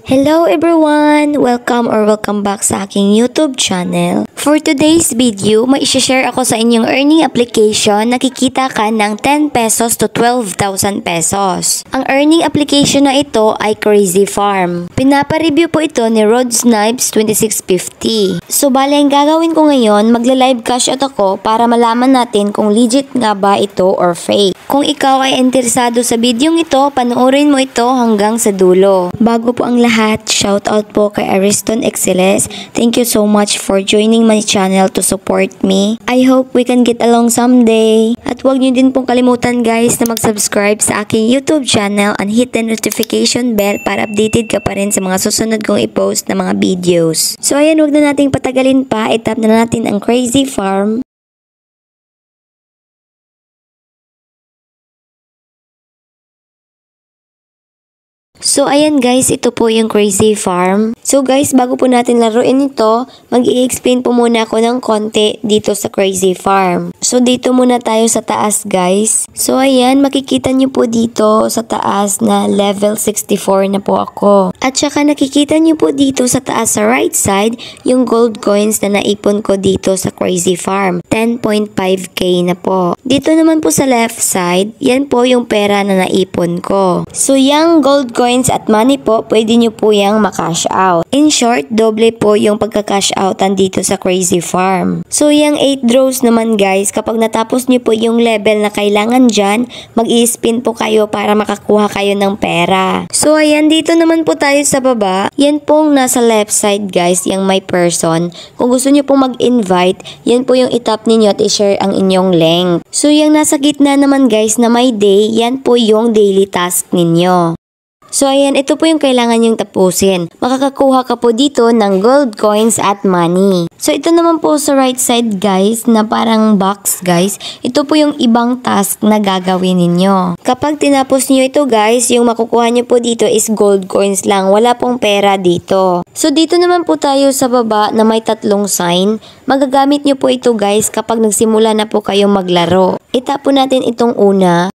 Hello everyone! Welcome back sa aking YouTube channel. For today's video, may share ako sa inyong earning application na kikita ka ng 10 pesos to 12,000 pesos. Ang earning application na ito ay Crazy Farm. Pinapa-review po ito ni Rod Snipes 2650. So bale ang gagawin ko ngayon, magla-live cash out ako para malaman natin kung legit nga ba ito or fake. Kung ikaw ay interesado sa videong ito, panoorin mo ito hanggang sa dulo. Bago po ang lahat, shoutout po kay Ariston Exceles. Thank you so much for joining my channel to support me. I hope we can get along someday. At huwag niyo din pong kalimutan guys na mag-subscribe sa aking YouTube channel and hit the notification bell para updated ka pa rin sa mga susunod kong i-post na mga videos. So ayan, huwag na nating patagalin pa. I-tap na natin ang Crazy Farm. So ayan guys, ito po yung Crazy Farm. So guys, bago po natin laruin ito, mag-i-explain po muna ako ng konti dito sa Crazy Farm. So dito muna tayo sa taas guys. So ayan, makikita nyo po dito sa taas na level 64 na po ako. At saka nakikita nyo po dito sa taas sa right side, yung gold coins na naipon ko dito sa Crazy Farm. 10.5k na po. Dito naman po sa left side, yan po yung pera na naipon ko. So yung gold coins at money po, pwede nyo po yung makash out. In short, doble po yung pagka-cash outan dito sa Crazy Farm. So, yung 8 draws naman guys, kapag natapos nyo po yung level na kailangan dyan, mag-i-spin po kayo para makakuha kayo ng pera. So, ayan, dito naman po tayo sa baba. Yan pong nasa left side guys, yung my person. Kung gusto nyo pong mag-invite, yan po yung itap ninyo at i-share ang inyong link. So, yung nasa gitna naman guys na my day, yan po yung daily task ninyo. So ayan, ito po yung kailangan yung tapusin. Makakakuha ka po dito ng gold coins at money. So ito naman po sa right side guys, na parang box guys. Ito po yung ibang task na gagawin ninyo. Kapag tinapos nyo ito guys, yung makukuha nyo po dito is gold coins lang. Wala pong pera dito. So dito naman po tayo sa baba na may tatlong sign. Magagamit nyo po ito guys kapag nagsimula na po kayong maglaro. Itap po natin itong una.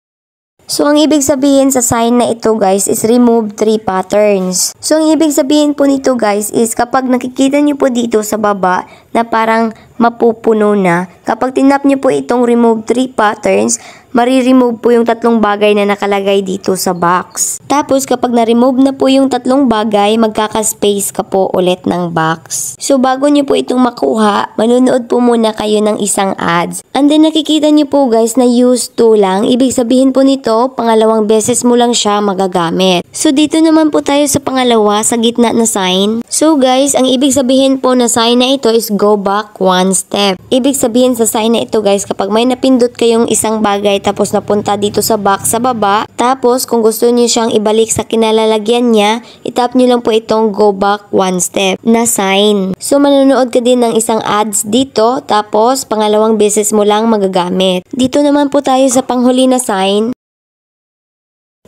So, ang ibig sabihin sa sign na ito guys is remove 3 patterns. So, ang ibig sabihin po nito guys is kapag nakikita nyo po dito sa baba na parang mapupuno na, kapag tinap nyo po itong remove 3 patterns, mari-remove po yung tatlong bagay na nakalagay dito sa box. Tapos, kapag na-remove na po yung tatlong bagay, magkaka-space ka po ulit ng box. So, bago nyo po itong makuha, manunood po muna kayo ng isang ads. And then, nakikita nyo po guys na use to lang. Ibig sabihin po nito, pangalawang beses mo lang siya magagamit. So, dito naman po tayo sa pangalawa, sa gitna na sign. So, guys, ang ibig sabihin po na sign na ito is go back 1 step. Ibig sabihin sa sign na ito guys, kapag may napindot kayong isang bagay tapos napunta dito sa box sa baba, tapos kung gusto niyo siyang ibalik sa kinalalagyan niya, itap niyo lang po itong go back 1 step na sign. So manonood ka din ng isang ads dito, tapos pangalawang beses mo lang magagamit. Dito naman po tayo sa panghuli na sign.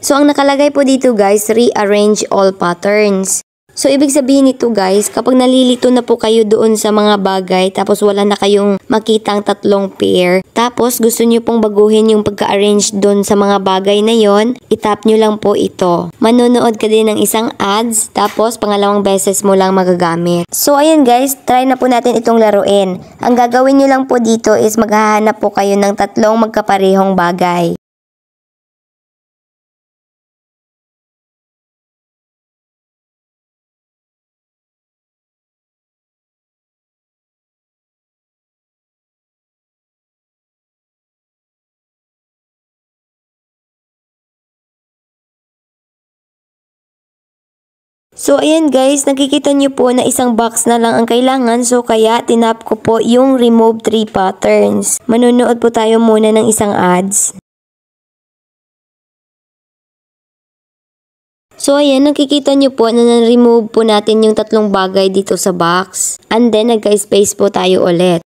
So ang nakalagay po dito guys, rearrange all patterns. So, ibig sabihin nito guys, kapag nalilito na po kayo doon sa mga bagay, tapos wala na kayong makitang tatlong pair, tapos gusto nyo pong baguhin yung pagka-arrange doon sa mga bagay na yon, itap nyo lang po ito. Manonood ka din ng isang ads, tapos pangalawang beses mo lang magagamit. So, ayan guys, try na po natin itong laruin. Ang gagawin nyo lang po dito is maghahanap po kayo ng tatlong magkaparehong bagay. So, ayan guys, nakikita nyo po na isang box na lang ang kailangan. So, kaya tinap ko po yung remove 3 patterns. Manonood po tayo muna ng isang ads. So, ayan, nakikita nyo po na na-remove po natin yung tatlong bagay dito sa box. And then, nagka-space po tayo ulit.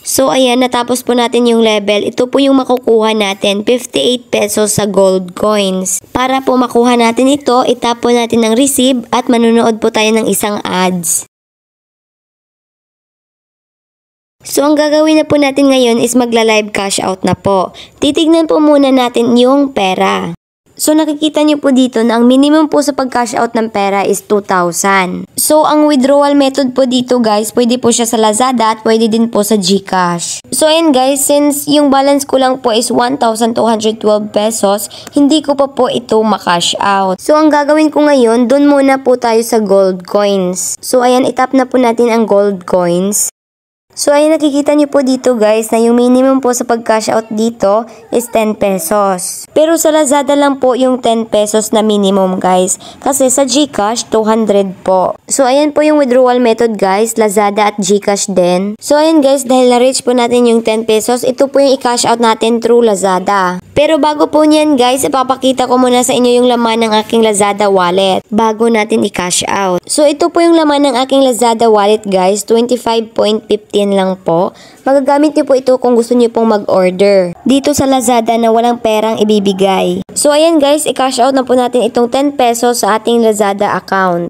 So, ayan, natapos po natin yung level. Ito po yung makukuha natin, 58 pesos sa gold coins. Para po makuha natin ito, itap po natin ng receive at manonood po tayo ng isang ads. So ang gagawin na po natin ngayon is magla-live cash out na po. Titignan po muna natin yung pera. So nakikita nyo po dito na ang minimum po sa pag-cash out ng pera is 2,000. So ang withdrawal method po dito guys, pwede po siya sa Lazada at pwede din po sa GCash. So ayan guys, since yung balance ko lang po is 1,212 pesos, hindi ko pa po ito ma-cash out. So ang gagawin ko ngayon, dun muna po tayo sa gold coins. So ayan, itap na po natin ang gold coins. So ay nakikita nyo po dito guys na yung minimum po sa pag-cash out dito is 10 pesos. Pero sa Lazada lang po yung 10 pesos na minimum guys. Kasi sa GCash 200 po. So ayan po yung withdrawal method guys, Lazada at GCash din. So ayan guys, dahil na-reach po natin yung 10 pesos, ito po yung i-cash out natin through Lazada. Pero bago po niyan guys, ipapakita ko muna sa inyo yung laman ng aking Lazada wallet bago natin i-cash out. So ito po yung laman ng aking Lazada wallet guys, 25.15 lang po. Magagamit niyo po ito kung gusto niyo pong mag-order dito sa Lazada na walang perang ibibigay. So ayan guys, i-cash out na po natin itong 10 pesos sa ating Lazada account.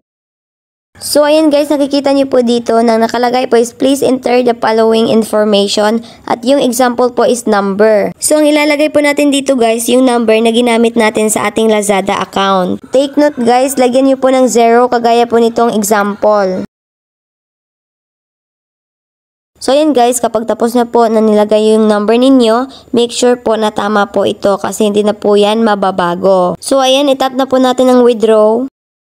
So ayan guys, nakikita niyo po dito na nakalagay po is please enter the following information at yung example po is number. So ang ilalagay po natin dito guys, yung number na ginamit natin sa ating Lazada account. Take note guys, lagyan niyo po ng 0 kagaya po nitong example. So ayan guys, kapag tapos na po na nilagay yung number ninyo, make sure po na tama po ito kasi hindi na po yan mababago. So ayan, itap na po natin ang withdraw.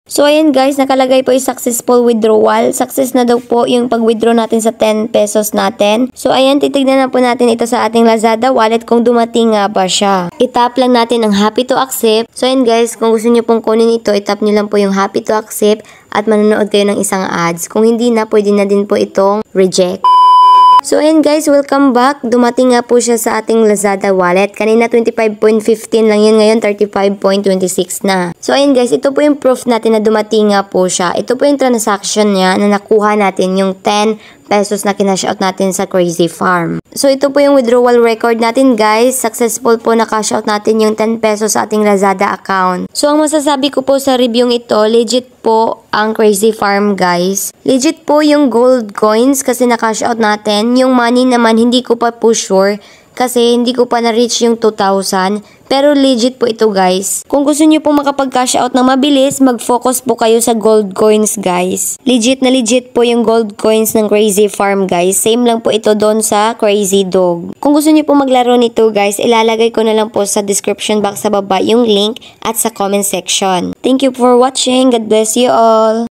So ayan guys, nakalagay po yung successful withdrawal. Success na daw po yung pag-withdraw natin sa 10 pesos natin. So ayan, titignan na po natin ito sa ating Lazada wallet kung dumating nga ba siya. Itap lang natin ang happy to accept. So ayan guys, kung gusto niyo pong kunin ito, itap niyo lang po yung happy to accept at manonood kayo ng isang ads. Kung hindi na, pwede na din po itong reject. So ayan guys, welcome back. Dumating nga po siya sa ating Lazada wallet. Kanina 25.15 lang yun, ngayon 35.26 na. So ayan guys, ito po yung proof natin na dumating nga po siya. Ito po yung transaction niya na nakuha natin, yung 10 pesos na kinash out natin sa Crazy Farm. So ito po yung withdrawal record natin guys. Successful po na cash out natin yung 10 pesos sa ating Lazada account. So ang masasabi ko po sa review ito, legit po ang Crazy Farm guys. Legit po yung gold coins kasi na-cash out natin. Yung money naman hindi ko pa po sure kasi hindi ko pa na-reach yung 2,000. Pero legit po ito guys. Kung gusto niyo po makapag-cash out ng mabilis, mag-focus po kayo sa gold coins guys. Legit na legit po yung gold coins ng Crazy Farm guys. Same lang po ito doon sa Crazy Dog. Kung gusto niyo po maglaro nito guys, ilalagay ko na lang po sa description box sa baba yung link at sa comment section. Thank you for watching. God bless you all.